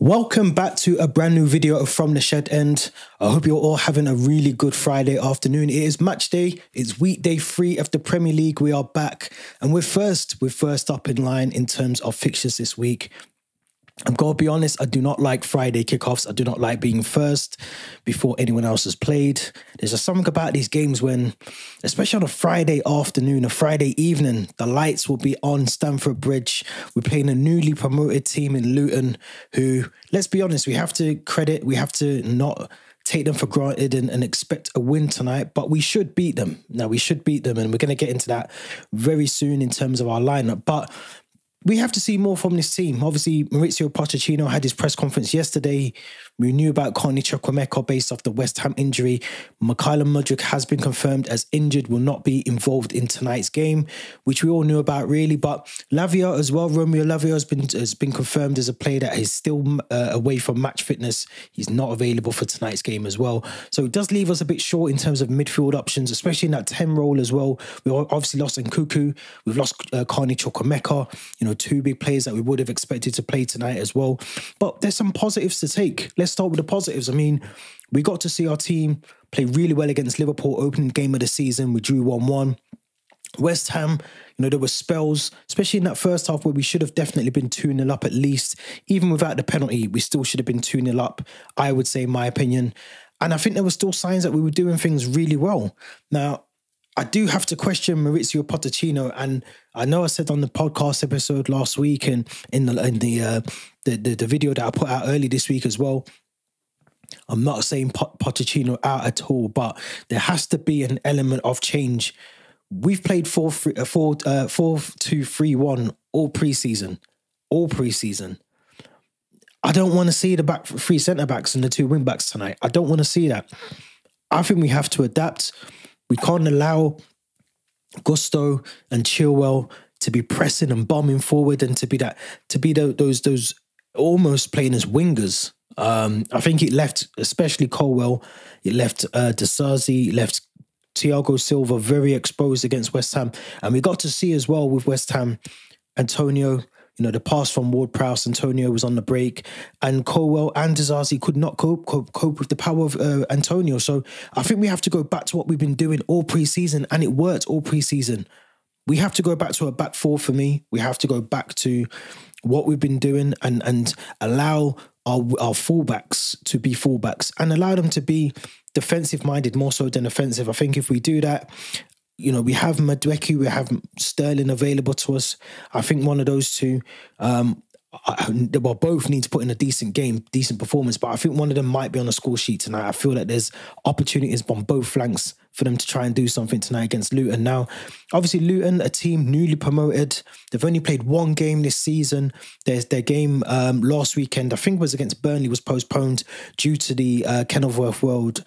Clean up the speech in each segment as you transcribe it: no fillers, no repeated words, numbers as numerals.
Welcome back to a brand new video of From the Shed End. I hope you're all having a really good Friday afternoon. It is match day. It's weekday 3 of the Premier League. We are back and we're first up in line in terms of fixtures this week. I'm going to be honest, I do not like Friday kickoffs. I do not like being first before anyone else has played. There's just something about these games when, especially on a Friday afternoon, a Friday evening, the lights will be on Stamford Bridge. We're playing a newly promoted team in Luton who, let's be honest, we have to not take them for granted and expect a win tonight, but we should beat them. Now, we should beat them, and we're going to get into that very soon in terms of our lineup. But we have to see more from this team. Obviously, Mauricio Pochettino had his press conference yesterday. We knew about Carney Chukwuemeka based off the West Ham injury. Mykhailo Mudryk has been confirmed as injured, will not be involved in tonight's game, which we all knew about really. But Lavia as well, Romeo Lavia has been confirmed as a player that is still away from match fitness. He's not available for tonight's game as well. So it does leave us a bit short in terms of midfield options, especially in that 10 role as well. We obviously lost Nkuku. We've lost Carney Chukwuemeka. Two big players that we would have expected to play tonight as well. But there's some positives to take. Let's start with the positives. I mean, we got to see our team play really well against Liverpool, opening game of the season. We drew 1-1. West Ham, there were spells, especially in that first half where we should have definitely been 2-0 up at least. Even without the penalty, we still should have been 2-0 up, I would say, in my opinion. And I think there were still signs that we were doing things really well. Now, I do have to question Mauricio Pochettino, and I know I said on the podcast episode last week and in the video that I put out early this week as well, I'm not saying Pochettino out at all, but there has to be an element of change. We've played 4-2-3-1 all preseason. I don't want to see the back three centre-backs and the two wing-backs tonight. I don't want to see that. I think we have to adapt. We can't allow Gusto and Chilwell to be pressing and bombing forward and to be those almost playing as wingers. I think it left, especially Colwell, it left Disasi, left Thiago Silva very exposed against West Ham. And we got to see as well with West Ham, Antonio, the pass from Ward-Prowse, Antonio was on the break, and Colwell and Disasi could not cope with the power of Antonio. So I think we have to go back to what we've been doing all pre-season, and it worked all pre-season. We have to go back to a back four for me. We have to go back to what we've been doing and allow our fullbacks to be fullbacks and allow them to be defensive-minded more so than offensive. I think if we do that, we have Madueke, we have Sterling available to us. I think one of those two, both need to put in a decent game, decent performance, but I think one of them might be on a score sheet tonight. I feel like there's opportunities on both flanks for them to try and do something tonight against Luton. Now, obviously, Luton, a team newly promoted. They've only played one game this season. Their game last weekend, I think was against Burnley, was postponed due to the Kenilworth World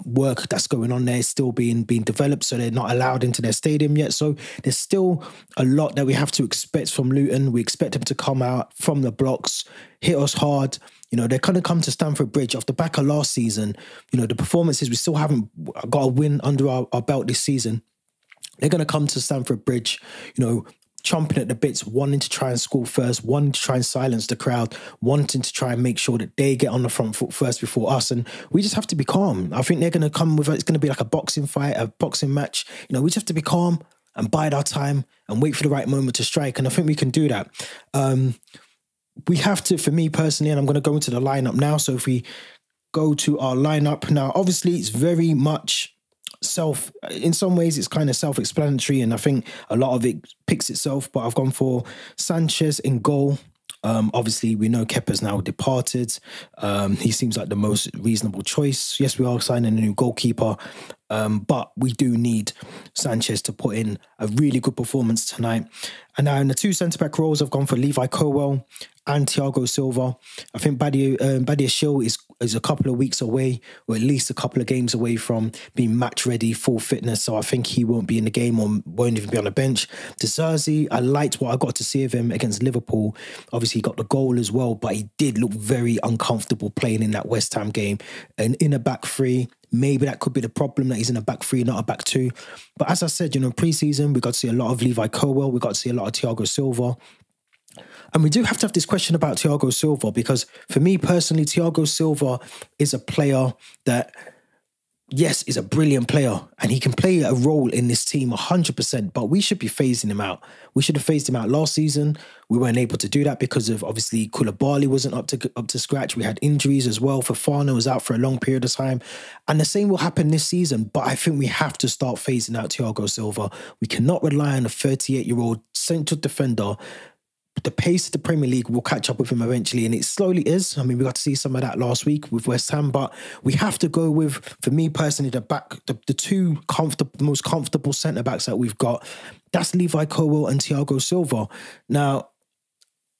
work that's going on there is still being developed, so they're not allowed into their stadium yet. So there's still a lot that we have to expect from Luton. We expect them to come out from the blocks, hit us hard. They're going to come to Stamford Bridge off the back of last season. The performances, we still haven't got a win under our belt this season. They're going to come to Stamford Bridge, chomping at the bits, wanting to try and score first, wanting to try and silence the crowd, wanting to try and make sure that they get on the front foot first before us. And we just have to be calm. I think they're going to come with, it's going to be like a boxing fight, a boxing match. We just have to be calm and bide our time and wait for the right moment to strike. And I think we can do that. We have to, for me personally, and I'm going to go into the lineup now. So if we go to our lineup now, obviously it's very much in some ways it's kind of self-explanatory, and I think a lot of it picks itself, but I've gone for Sanchez in goal. Obviously, we know Kepa's now departed. He seems like the most reasonable choice. Yes, we are signing a new goalkeeper, but we do need Sanchez to put in a really good performance tonight. And now in the two centre-back roles, I've gone for Levi Colwell and Thiago Silva. I think Badia Shil is a couple of weeks away, or at least a couple of games away from being match ready, full fitness. So I think he won't be in the game or won't even be on the bench. Disasi, I liked what I got to see of him against Liverpool. Obviously, he got the goal as well, but he did look very uncomfortable playing in that West Ham game. And in a back three, maybe that could be the problem, that he's in a back three, not a back two. But as I said, pre-season, we got to see a lot of Levi Colwell. We got to see a lot of Thiago Silva. And we do have to have this question about Thiago Silva, because for me personally, Thiago Silva is a player that, yes, is a brilliant player and he can play a role in this team 100%, but we should be phasing him out. We should have phased him out last season. We weren't able to do that because of, obviously, Koulibaly wasn't up to scratch. We had injuries as well. Fofana was out for a long period of time. And the same will happen this season, but I think we have to start phasing out Thiago Silva. We cannot rely on a 38-year-old central defender. The pace of the Premier League will catch up with him eventually, and it slowly is. I mean, we got to see some of that last week with West Ham, but we have to go with, for me personally, the two most comfortable centre-backs that we've got. That's Levi Colwill and Thiago Silva. Now,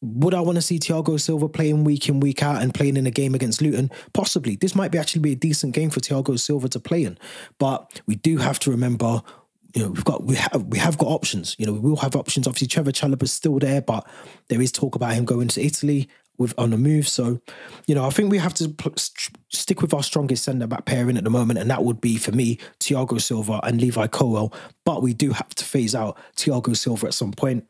would I want to see Thiago Silva playing week in, week out and playing in a game against Luton? Possibly. This might actually be a decent game for Thiago Silva to play in, but we do have to remember, you know, we have got options. You know, we will have options. Obviously, Trevor Chalobah's still there, but there is talk about him going to Italy on the move. So, you know, I think we have to stick with our strongest centre-back pairing at the moment, and that would be, for me, Thiago Silva and Levi Colwill. But we do have to phase out Thiago Silva at some point.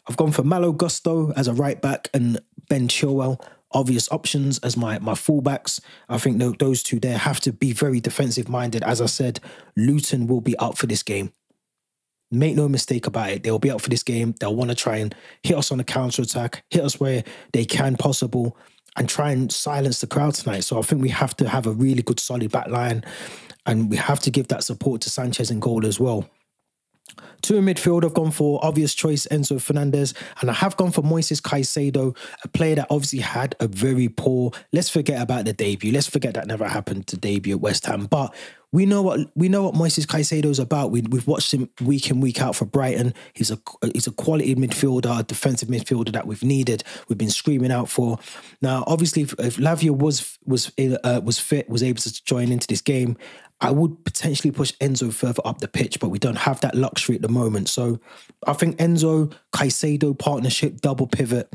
I've gone for Malo Gusto as a right-back and Ben Chilwell, obvious options as my fullbacks. I think those two there have to be very defensive-minded. As I said, Luton will be up for this game. Make no mistake about it. They'll be up for this game. They'll want to try and hit us on a counter-attack, hit us where they can possible, and try and silence the crowd tonight. So I think we have to have a really good, solid back line, and we have to give that support to Sanchez in goal as well. Two in midfield, I've gone for obvious choice, Enzo Fernandez, and I have gone for Moises Caicedo, a player that obviously had a very poor, let's forget about the debut. Let's forget that never happened to debut at West Ham. But we know what Moises Caicedo is about. We've watched him week in, week out for Brighton. He's a quality midfielder, a defensive midfielder that we've needed. We've been screaming out for. Now, obviously, if Lavia was fit, was able to join into this game, I would potentially push Enzo further up the pitch, but we don't have that luxury at the moment. So I think Enzo, Caicedo partnership, double pivot,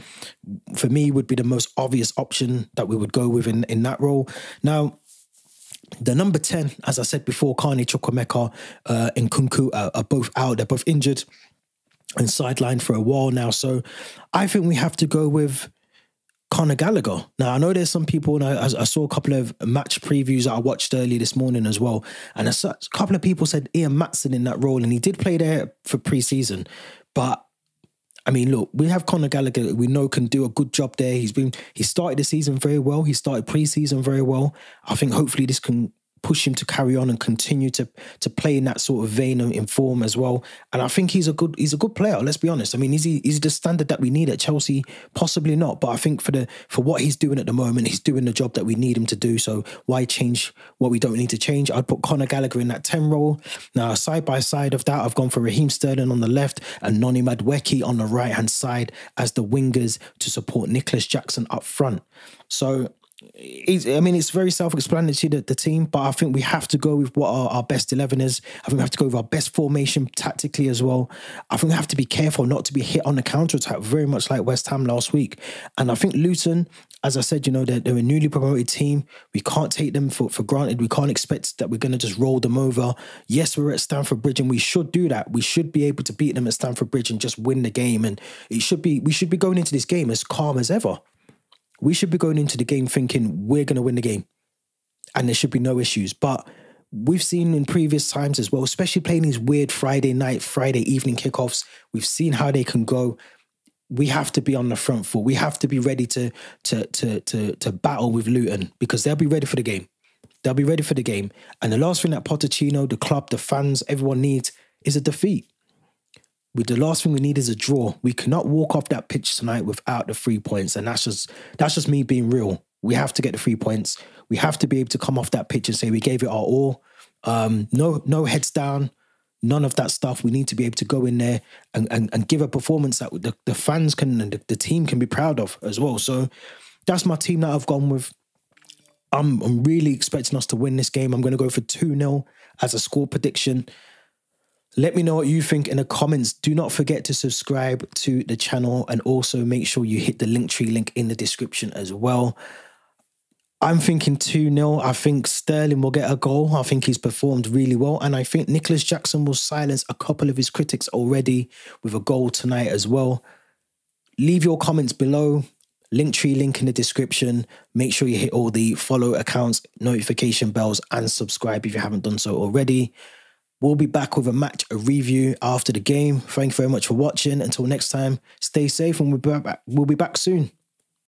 for me, would be the most obvious option that we would go with in that role. Now, the number 10, as I said before, Kane Chukwuemeka and Kunku are both out. They're both injured and sidelined for a while now. So I think we have to go with Conor Gallagher. Now, I know there's some people, and I saw a couple of match previews that I watched early this morning as well, and a couple of people said Ian Maatson in that role, and he did play there for pre-season. But, I mean, look, we have Conor Gallagher we know can do a good job there. He started the season very well. He started pre-season very well. I think hopefully this can push him to carry on and continue to play in that sort of vein in form as well. And I think he's a good player, let's be honest. I mean, is he the standard that we need at Chelsea? Possibly not, but I think for what he's doing at the moment, he's doing the job that we need him to do. So why change what we don't need to change? I'd put Conor Gallagher in that 10 role. Now, side by side of that, I've gone for Raheem Sterling on the left and Noni Madueke on the right-hand side as the wingers to support Nicholas Jackson up front. So it's very self-explanatory, the team, but I think we have to go with what our best 11 is. I think we have to go with our best formation tactically as well. I think we have to be careful not to be hit on the counter-attack, very much like West Ham last week. And I think Luton, as I said, you know, they're a newly promoted team. We can't take them for granted. We can't expect that we're going to just roll them over. Yes, we're at Stamford Bridge and we should do that. We should be able to beat them at Stamford Bridge and just win the game. And we should be going into this game as calm as ever. We should be going into the game thinking we're going to win the game and there should be no issues. But we've seen in previous times as well, especially playing these weird Friday night, Friday evening kickoffs, we've seen how they can go. We have to be on the front foot. We have to be ready to battle with Luton because they'll be ready for the game. They'll be ready for the game. And the last thing that Pochettino, the club, the fans, everyone needs is a defeat. The last thing we need is a draw. We cannot walk off that pitch tonight without the 3 points. And that's just me being real. We have to get the 3 points. We have to be able to come off that pitch and say we gave it our all. No heads down, none of that stuff. We need to be able to go in there and give a performance that the fans can and the team can be proud of as well. So that's my team that I've gone with. I'm really expecting us to win this game. I'm going to go for 2-0 as a score prediction. Let me know what you think in the comments. Do not forget to subscribe to the channel and also make sure you hit the Linktree link in the description as well. I'm thinking 2-0. I think Sterling will get a goal. I think he's performed really well. And I think Nicholas Jackson will silence a couple of his critics already with a goal tonight as well. Leave your comments below. Linktree link in the description. Make sure you hit all the follow accounts, notification bells, and subscribe if you haven't done so already. We'll be back with a review after the game. Thank you very much for watching. Until next time, stay safe and we'll be back soon.